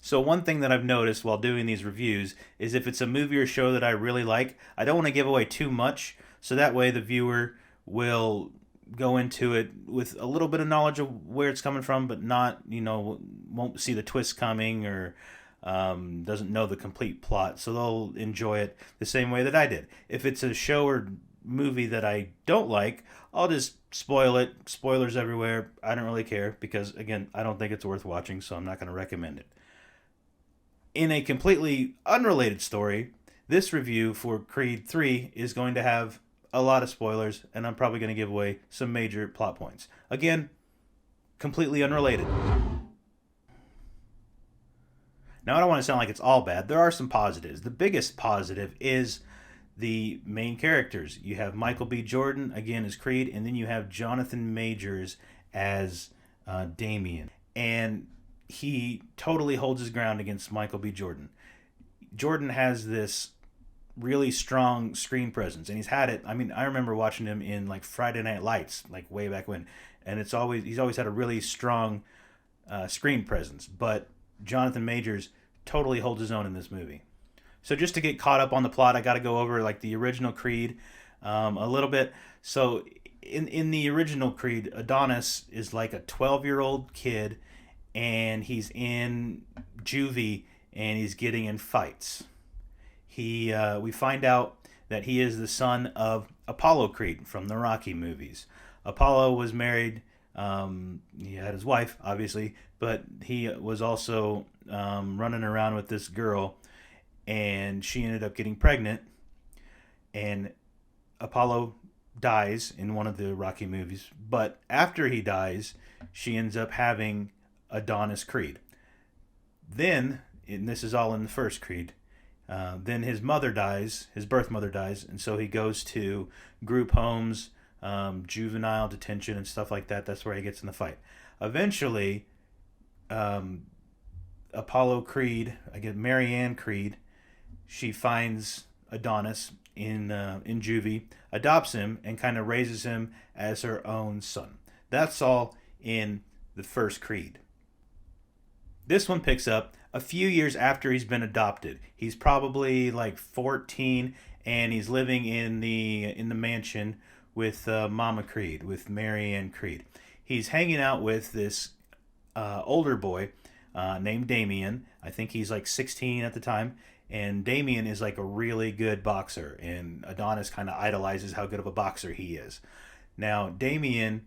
So one thing that I've noticed while doing these reviews is if it's a movie or show that I really like, I don't want to give away too much, so that way the viewer will go into it with a little bit of knowledge of where it's coming from, but not, won't see the twist coming or doesn't know the complete plot. So they'll enjoy it the same way that I did. If it's a show or movie that I don't like, I'll just spoil it. Spoilers everywhere. I don't really care because, again, I don't think it's worth watching, so I'm not going to recommend it. In a completely unrelated story, this review for Creed 3 is going to have a lot of spoilers, and I'm probably going to give away some major plot points. Again, completely unrelated. Now, I don't want to sound like it's all bad. There are some positives. The biggest positive is the main characters. You have Michael B. Jordan, again, as Creed, and then you have Jonathan Majors as Damien. And he totally holds his ground against Michael B. Jordan. Jordan has this really strong screen presence, and he's had it. I mean, I remember watching him in like Friday Night Lights, like way back when, and he's always had a really strong screen presence. But Jonathan Majors totally holds his own in this movie. So just to get caught up on the plot, I got to go over like the original Creed a little bit. So in the original Creed, Adonis is like a 12-year-old kid, and he's in juvie, and he's getting in fights. We find out that he is the son of Apollo Creed from the Rocky movies. Apollo was married. He had his wife, obviously, but he was also running around with this girl, and she ended up getting pregnant. And Apollo dies in one of the Rocky movies, but after he dies, she ends up having Adonis Creed. Then, and this is all in the first Creed, then his mother dies, his birth mother dies, and so he goes to group homes, juvenile detention, and stuff like that. That's where he gets in the fight. Eventually, Apollo Creed, I get Marianne Creed, she finds Adonis in juvie, adopts him, and kind of raises him as her own son. That's all in the first Creed. This one picks up a few years after he's been adopted. He's probably like 14, and he's living in the mansion with Mama Creed, with Marianne Creed. He's hanging out with this older boy named Damien. I think he's like 16 at the time. And Damien is like a really good boxer, and Adonis kind of idolizes how good of a boxer he is. Now, Damien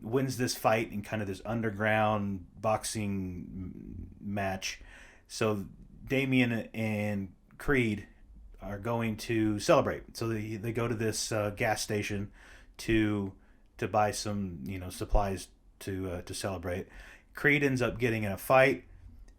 wins this fight in kind of this underground boxing match. So Damien and Creed are going to celebrate. So they go to this gas station to buy some supplies to celebrate. Creed ends up getting in a fight,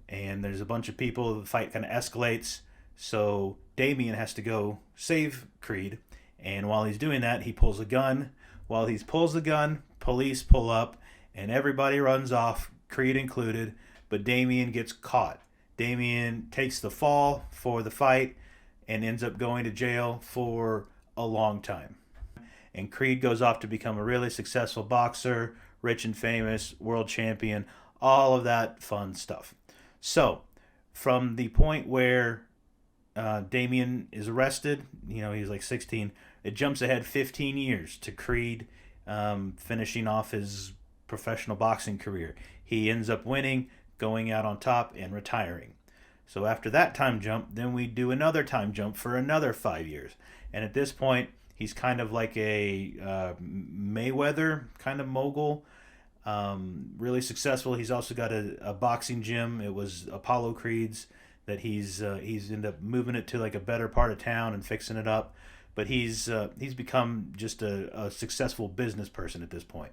and there's a bunch of people. The fight kind of escalates. So Damien has to go save Creed, and while he's doing that, he pulls a gun. While he pulls the gun, police pull up, and everybody runs off, Creed included, but Damien gets caught. Damien takes the fall for the fight and ends up going to jail for a long time. And Creed goes off to become a really successful boxer, rich and famous, world champion, all of that fun stuff. So, from the point where Damien is arrested, he's like 16, it jumps ahead 15 years to Creed finishing off his professional boxing career. He ends up winning, going out on top, and retiring. So after that time jump, then we do another time jump for another 5 years. And at this point, he's kind of like a Mayweather kind of mogul, really successful. He's also got a boxing gym. It was Apollo Creed's that he's ended up moving it to like a better part of town and fixing it up. But he's become just a successful business person at this point.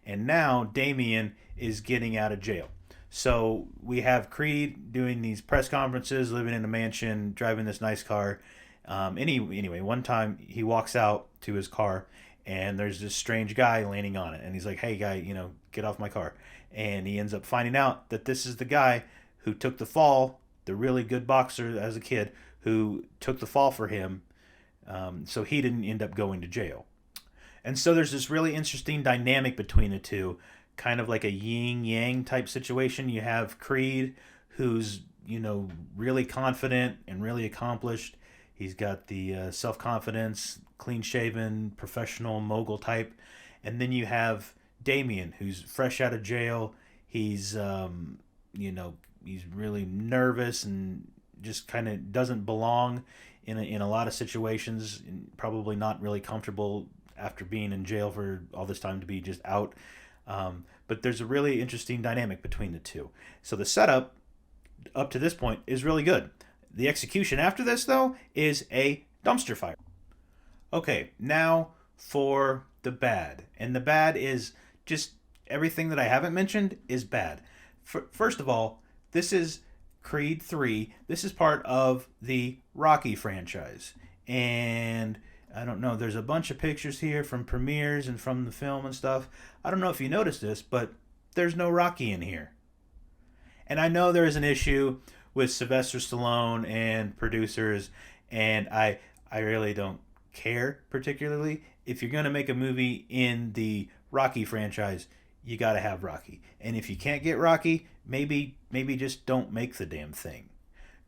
And now Damien is getting out of jail. So we have Creed doing these press conferences, living in a mansion, driving this nice car. Anyway, one time he walks out to his car, and there's this strange guy leaning on it, and he's like, "Hey, guy, get off my car." And he ends up finding out that this is the guy who took the fall, the really good boxer as a kid who took the fall for him, so he didn't end up going to jail. And so there's this really interesting dynamic between the two, kind of like a yin yang type situation. You have Creed, who's, really confident and really accomplished. He's got the self confidence, clean shaven, professional mogul type. And then you have Damien, who's fresh out of jail. He's, he's really nervous and just kind of doesn't belong in a lot of situations, and probably not really comfortable after being in jail for all this time to be just out. But there's a really interesting dynamic between the two. So the setup up to this point is really good. The execution after this, though, is a dumpster fire. Okay, now for the bad. And the bad is just everything that I haven't mentioned is bad. First of all, this is Creed 3. This is part of the Rocky franchise. And I don't know, there's a bunch of pictures here from premieres and from the film and stuff. I don't know if you noticed this, but there's no Rocky in here. And I know there is an issue with Sylvester Stallone and producers, and I really don't care particularly. If you're going to make a movie in the Rocky franchise, you got to have Rocky. And if you can't get Rocky, maybe just don't make the damn thing,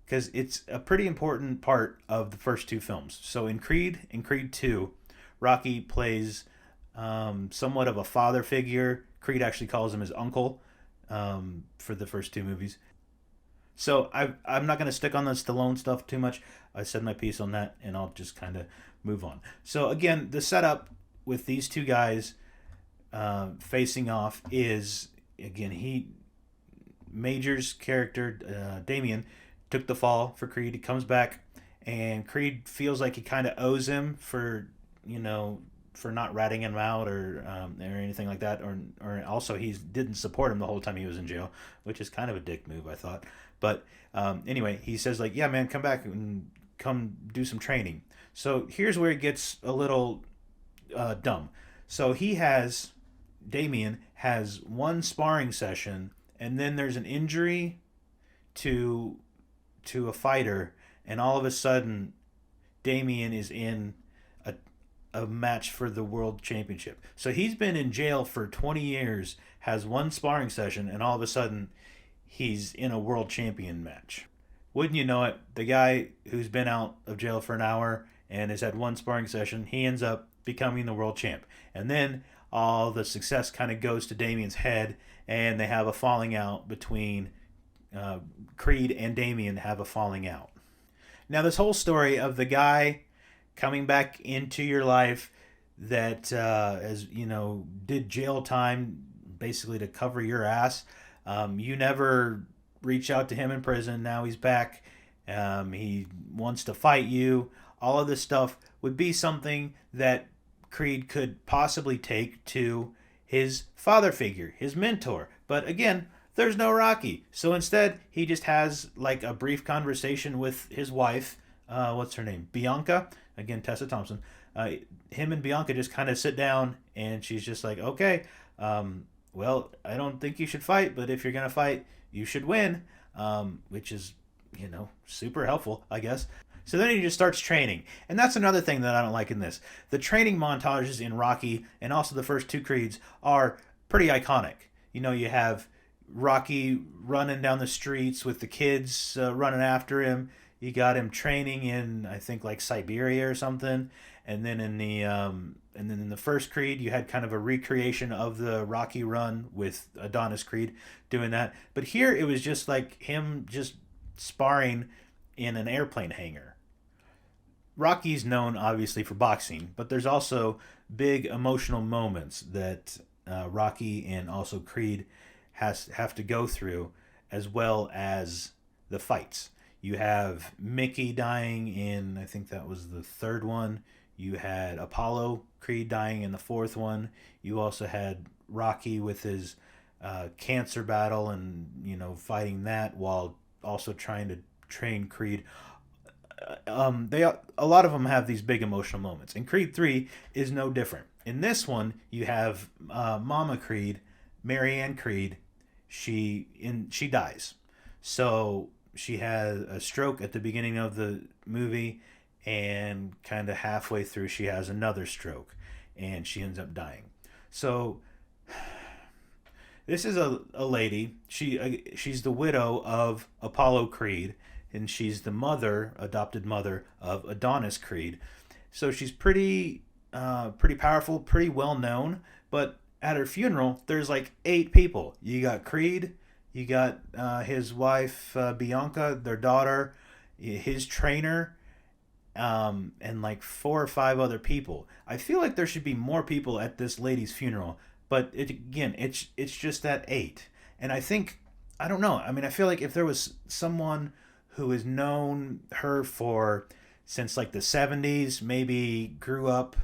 because it's a pretty important part of the first two films. So in Creed 2, Rocky plays somewhat of a father figure. Creed actually calls him his uncle for the first two movies. So I'm not going to stick on the Stallone stuff too much. I said my piece on that, and I'll just kind of move on. So again, the setup with these two guys facing off is, again, Major's character, Damien, took the fall for Creed. He comes back, and Creed feels like he kind of owes him for, for not ratting him out or anything like that, or also he didn't support him the whole time he was in jail, which is kind of a dick move, I thought. But anyway, he says like, yeah, man, come back and come do some training. So here's where it gets a little dumb. So Damien has one sparring session, and then there's an injury to a fighter, and all of a sudden Damien is in a match for the world championship. So he's been in jail for 20 years, has one sparring session, and all of a sudden he's in a world champion match. Wouldn't you know it, the guy who's been out of jail for an hour and has had one sparring session, he ends up becoming the world champ. And then all the success kind of goes to Damien's head, and they have a falling out between Creed and Damien have a falling out. Now, this whole story of the guy coming back into your life that, did jail time basically to cover your ass. You never reach out to him in prison. Now he's back. He wants to fight you. All of this stuff would be something that Creed could possibly take to his father figure, his mentor. But again, there's no Rocky. So instead, he just has like a brief conversation with his wife. What's her name? Bianca. Again, Tessa Thompson. Him and Bianca just kind of sit down, and she's just like, okay, well, I don't think you should fight, but if you're going to fight, you should win, which is, super helpful, I guess. So then he just starts training. And that's another thing that I don't like in this. The training montages in Rocky and also the first two Creeds are pretty iconic. You have Rocky running down the streets with the kids running after him. You got him training in, I think, like Siberia or something. And then in the first Creed, you had kind of a recreation of the Rocky run with Adonis Creed doing that. But here it was just like him just sparring in an airplane hangar. Rocky's known obviously for boxing, but there's also big emotional moments that Rocky and also Creed have to go through, as well as the fights. You have Mickey dying in, I think that was the third one. You had Apollo Creed dying in the fourth one. You also had Rocky with his cancer battle and fighting that while also trying to train Creed. A lot of them have these big emotional moments, and Creed 3 is no different. In this one, you have Mama Creed, Marianne Creed. She dies, so she has a stroke at the beginning of the movie, and kind of halfway through she has another stroke, and she ends up dying. So This is a lady. She's the widow of Apollo Creed, and she's the adopted mother of Adonis Creed. So she's pretty powerful, pretty well known. But at her funeral, there's like 8 people. You got Creed, you got his wife Bianca, their daughter, his trainer, and like 4 or 5 other people. I feel like there should be more people at this lady's funeral, but it's just that 8. And I don't know. I mean, I feel like if there was someone who has known her for since like the 70s, maybe grew up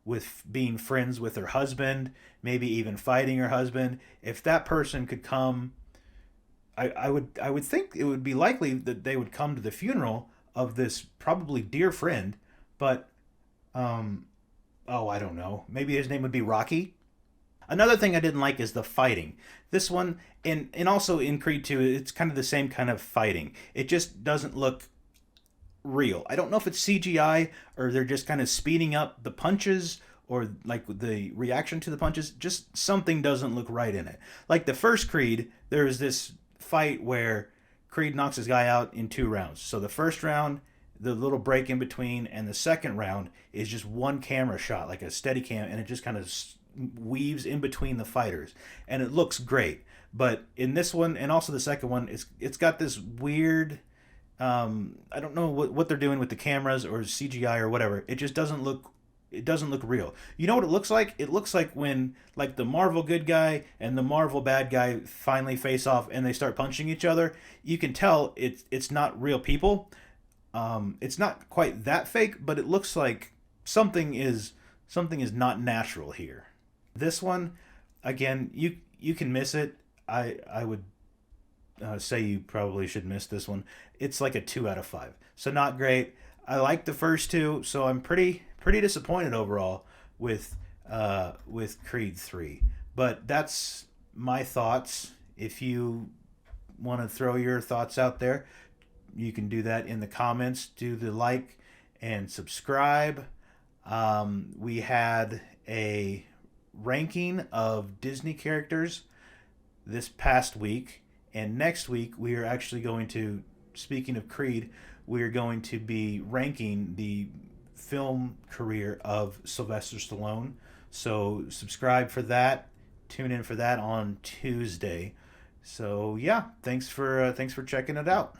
with being friends with her husband, maybe even fighting her husband, if that person could come, I would think it would be likely that they would come to the funeral of this probably dear friend, but um oh, I don't know. Maybe his name would be Rocky. Another thing I didn't like is the fighting. This one, and also in Creed 2, it's kind of the same kind of fighting. It just doesn't look real. I don't know if it's CGI or they're just kind of speeding up the punches or like the reaction to the punches. Just something doesn't look right in it. Like the first Creed, there's this fight where Creed knocks his guy out in 2 rounds. So the first round, the little break in between, and the second round is just one camera shot, like a steady cam, and it just kind of weaves in between the fighters, and it looks great. But in this one, and also the second one, it's got this weird. I don't know what they're doing with the cameras or CGI or whatever. It just doesn't look. It doesn't look real. You know what it looks like? It looks like when like the Marvel good guy and the Marvel bad guy finally face off and they start punching each other. You can tell it's not real people. It's not quite that fake, but it looks like something is not natural here. This one, again, you can miss it. I would say you probably should miss this one. It's like a 2 out of 5, so not great. I like the first two, so I'm pretty disappointed overall with Creed 3. But that's my thoughts. If you want to throw your thoughts out there, you can do that in the comments. Do the like and subscribe. We had a ranking of Disney characters this past week, and next week we are actually going to, speaking of Creed, we are going to be ranking the film career of Sylvester Stallone. So subscribe for that. Tune in for that on Tuesday. So yeah, thanks for checking it out.